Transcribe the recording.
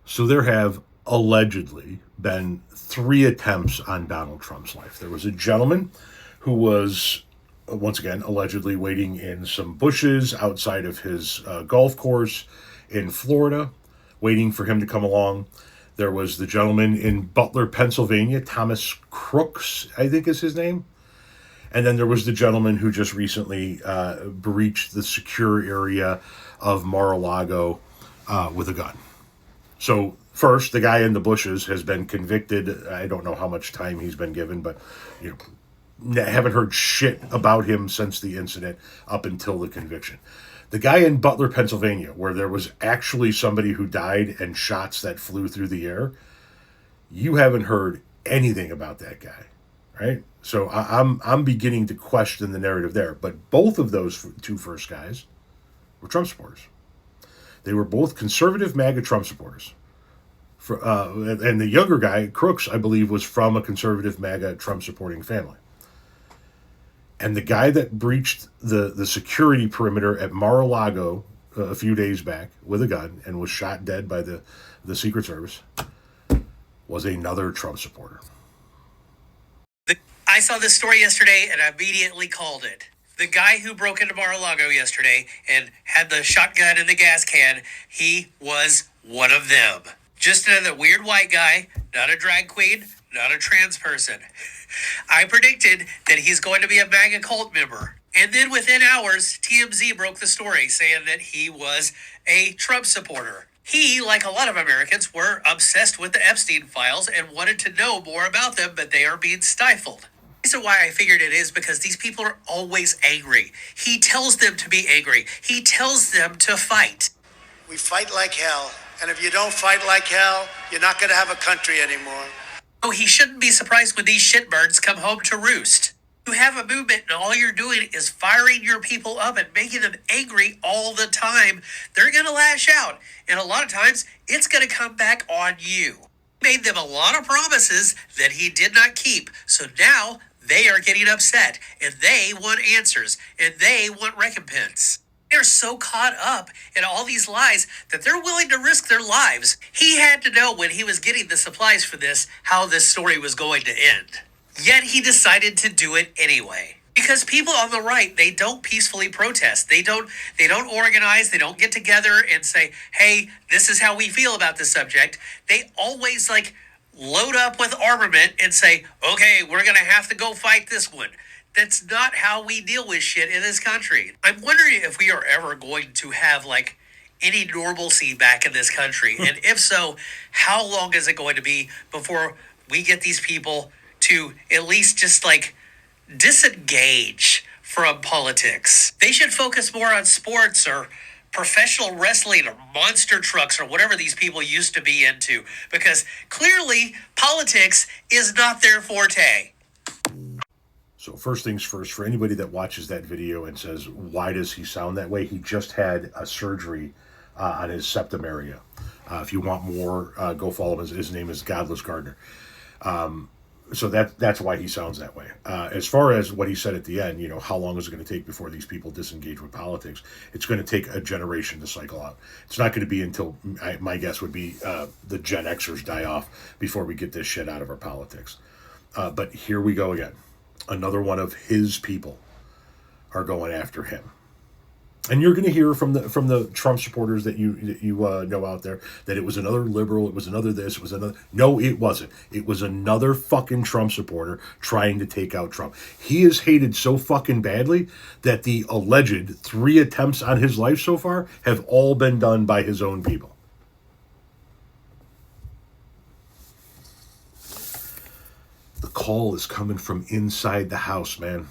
So there have allegedly been 3 attempts on Donald Trump's life. There was a gentleman who was, once again, allegedly waiting in some bushes outside of his golf course in Florida, waiting for him to come along. There was the gentleman in Butler, Pennsylvania, Thomas Crooks, I think is his name. And then there was the gentleman who just recently breached the secure area of Mar-a-Lago with a gun. So first, the guy in the bushes has been convicted. I don't know how much time he's been given, but haven't heard shit about him since the incident up until the conviction. The guy in Butler, Pennsylvania, where there was actually somebody who died and shots that flew through the air, you haven't heard anything about that guy, right? So I'm beginning to question the narrative there. But both of those 2 first guys were Trump supporters. They were both conservative MAGA Trump supporters. And the younger guy, Crooks, I believe, was from a conservative MAGA Trump supporting family. And the guy that breached the security perimeter at Mar-a-Lago a few days back with a gun and was shot dead by the Secret Service was another Trump supporter. I saw this story yesterday and I immediately called it. The guy who broke into Mar-a-Lago yesterday and had the shotgun and the gas can, he was one of them. Just another weird white guy, not a drag queen, not a trans person. I predicted that he's going to be a MAGA cult member. And then within hours, TMZ broke the story saying that he was a Trump supporter. He, like a lot of Americans, were obsessed with the Epstein files and wanted to know more about them, but they are being stifled. The reason why I figured it is because these people are always angry. He tells them to be angry. He tells them to fight. We fight like hell. And if you don't fight like hell, you're not going to have a country anymore. Oh, he shouldn't be surprised when these shitbirds come home to roost. You have a movement and all you're doing is firing your people up and making them angry all the time. They're going to lash out. And a lot of times, it's going to come back on you. He made them a lot of promises that he did not keep. So now they are getting upset and they want answers and they want recompense. They're so caught up in all these lies that they're willing to risk their lives. He had to know when he was getting the supplies for this, how this story was going to end. Yet he decided to do it anyway. Because people on the right, they don't peacefully protest. They don't organize. They don't get together and say, hey, this is how we feel about this subject. They always load up with armament and say, okay, we're going to have to go fight this one. That's not how we deal with shit in this country. I'm wondering if we are ever going to have any normalcy back in this country. And if so, how long is it going to be before we get these people to at least just disengage from politics? They should focus more on sports or professional wrestling or monster trucks or whatever these people used to be into, because clearly politics is not their forte. So first things first, for anybody that watches that video and says, why does he sound that way? He just had a surgery on his septum area. If you want more, go follow him. His name is Godless Gardener. So that's why he sounds that way. As far as what he said at the end, how long is it going to take before these people disengage with politics? It's going to take a generation to cycle out. It's not going to be until, my guess would be, the Gen Xers die off before we get this shit out of our politics. But here we go again. Another one of his people are going after him. And you're going to hear from the Trump supporters that you know out there that it was another liberal, it was another this, it was another. No, it wasn't. It was another fucking Trump supporter trying to take out Trump. He is hated so fucking badly that the alleged 3 attempts on his life so far have all been done by his own people. The call is coming from inside the house, man.